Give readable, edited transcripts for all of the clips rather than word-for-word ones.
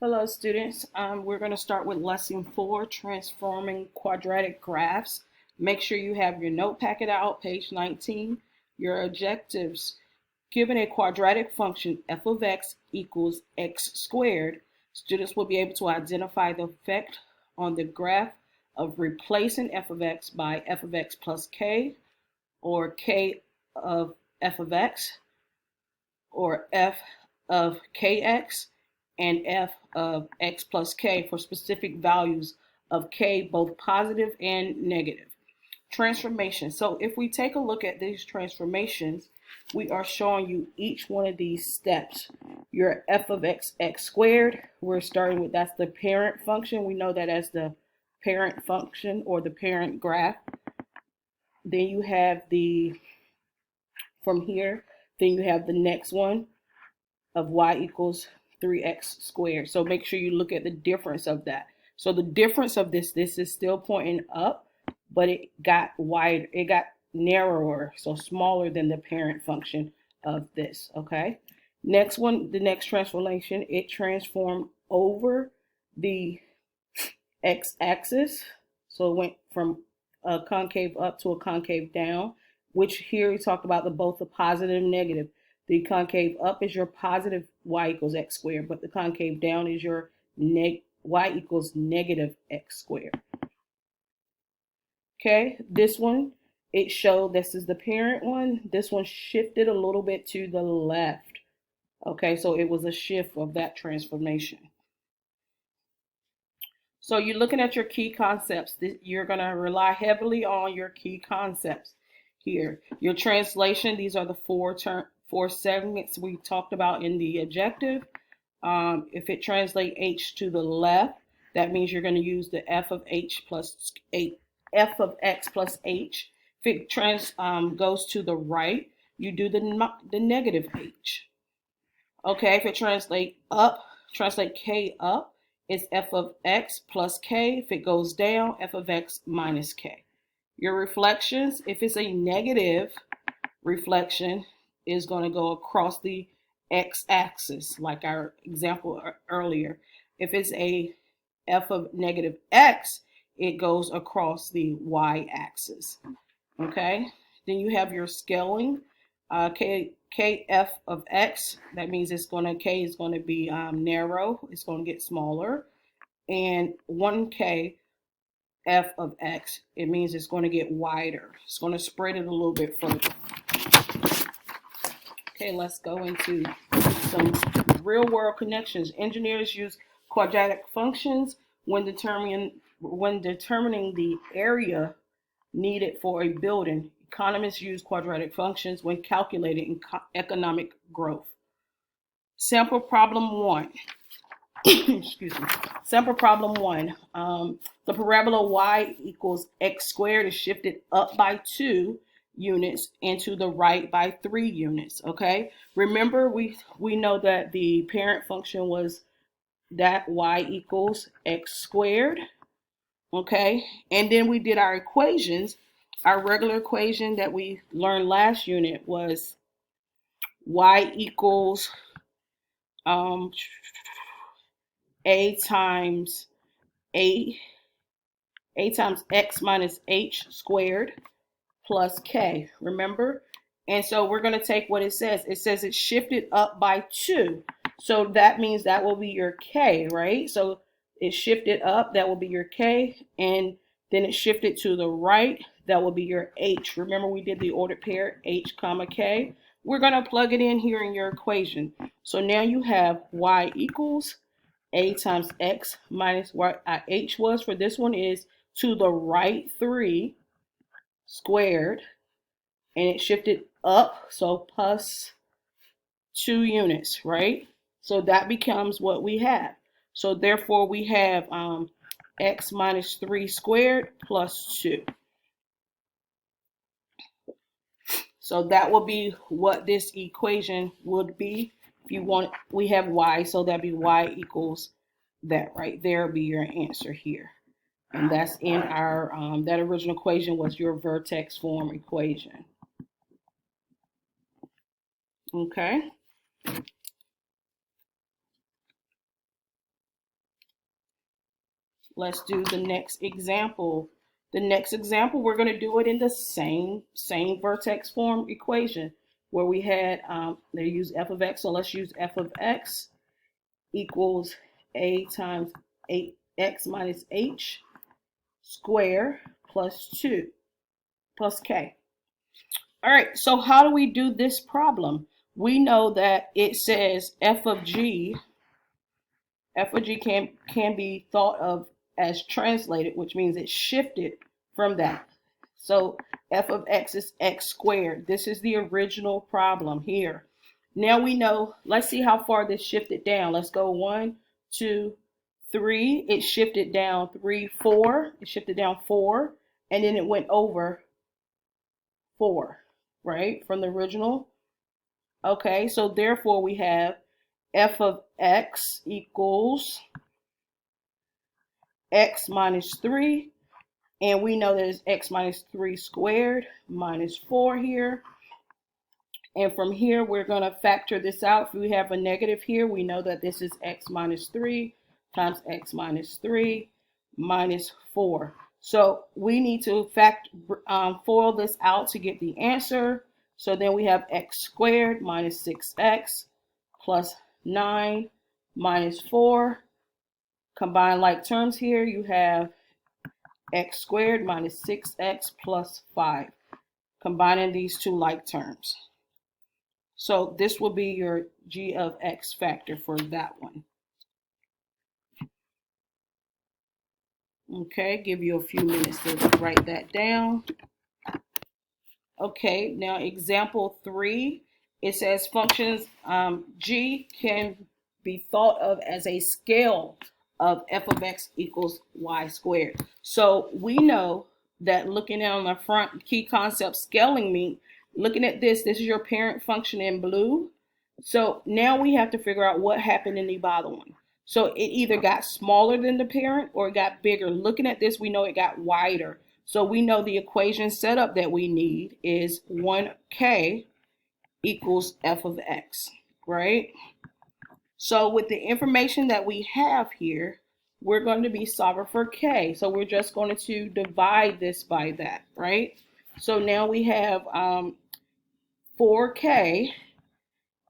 Hello students, we're going to start with lesson 4, transforming quadratic graphs. Make sure you have your note packet out, page 19. Your objectives: given a quadratic function f of x equals x squared, students will be able to identify the effect on the graph of replacing f of x by f of x plus k, or k of f of x, or f of kx, and f of x plus k for specific values of k, both positive and negative. Transformation. So if we take a look at these transformations, we are showing you each one of these steps. Your f of x squared, we're starting with, that's the parent function. We know that as the parent function or the parent graph. Then you have from here, then you have the next one of y equals 3x squared. So make sure you look at the difference of that. So the difference of this is still pointing up, but it got wider, it got narrower, so smaller than the parent function of this, okay? Next one, the next transformation, it transformed over the x-axis. So it went from a concave up to a concave down, which here we talked about both the positive and negative. The concave up is your positive y equals x squared, but the concave down is your y equals negative x squared. Okay, this one, it showed this is the parent one. This one shifted a little bit to the left. Okay, so it was a shift of that transformation. So you're looking at your key concepts. You're going to rely heavily on your key concepts here. Your translation, these are the four segments we talked about in the objective. If it translates h to the left, that means you're going to use the f of x plus h. If it goes to the right, you do the negative h. Okay, if it translate up, translate k up, it's f of x plus k. If it goes down, f of x minus k. Your reflections, if it's a negative reflection, is going to go across the x-axis, like our example earlier. If it's a f of negative x, it goes across the y-axis. Okay, then you have your scaling. Kf of x, that means k is going to be narrow, it's going to get smaller. And 1k f of x, it means it's going to get wider. It's going to spread it a little bit further. Okay, let's go into some real world connections. Engineers use quadratic functions when determining the area needed for a building. Economists use quadratic functions when calculating economic growth. Sample problem 1. Excuse me. Sample problem 1. The parabola y equals x squared is shifted up by 2 units and to the right by 3 units. Okay. Remember, we know that the parent function was that y equals x squared. Okay. And then we did our equations. Our regular equation that we learned last unit was y equals a times x minus h squared plus k, remember? And so we're going to take what it says. It says it's shifted up by 2. So that means that will be your k, right? So it shifted up, that will be your k. And then it shifted to the right, that will be your h. Remember, we did the ordered pair, h comma k. We're going to plug it in here in your equation. So now you have y equals a times x minus what h was for this one is to the right 3 squared, and it shifted up, so plus 2 units, right? So that becomes what we have. So therefore we have x minus 3 squared plus 2. So that will be what this equation would be. If you want, we have y, so that'd be y equals that right there will be your answer here. And that's in our, that original equation was your vertex form equation. Okay. Let's do the next example. The next example, we're going to do it in the same vertex form equation where we had, they use f of x, so let's use f of x equals a times 8x minus h squared plus 2 plus k. All right, so how do we do this problem? We know that it says f of g can be thought of as translated, which means it's shifted from that. So f of x is x squared. This is the original problem here. Now we know, let's see how far this shifted down. Let's go 1, 2, 3. It shifted down 3, 4. It shifted down 4, and then it went over 4, right, from the original. Okay, so therefore we have f of x equals x minus 3, and we know that it's x minus 3 squared minus 4 here. And from here, we're going to factor this out. If we have a negative here, we know that this is x minus 3 times x minus 3 minus 4. So we need to FOIL this out to get the answer. So then we have x squared minus 6x plus 9 minus 4. Combine like terms here, you have x squared minus 6x plus 5. Combining these two like terms. So this will be your g of x factor for that one. Okay, give you a few minutes to write that down. Okay, now example 3, it says functions g can be thought of as a scale of f of x equals y squared. So we know that looking on the front, key concept scaling mean, looking at this is your parent function in blue. So now we have to figure out what happened in the bottom one. So it either got smaller than the parent or it got bigger. Looking at this, we know it got wider. So we know the equation setup that we need is 1k equals f of x, right? So with the information that we have here, we're going to be solving for k. So we're just going to divide this by that, right? So now we have 4k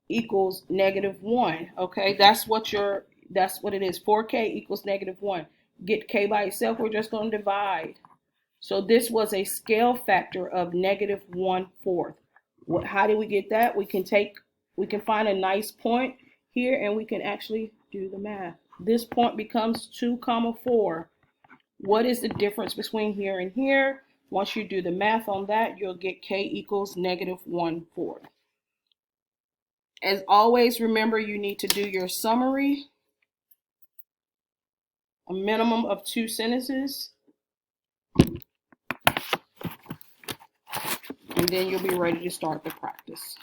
equals -1. Okay, that's what it is. 4k equals -1. Get k by itself, we're just going to divide. So this was a scale factor of -1/4. How do we get that? We can find a nice point here and we can actually do the math. This point becomes 2, 4. What is the difference between here and here? Once you do the math on that, you'll get k equals -1/4. As always, remember you need to do your summary, a minimum of 2 sentences, and then you'll be ready to start the practice.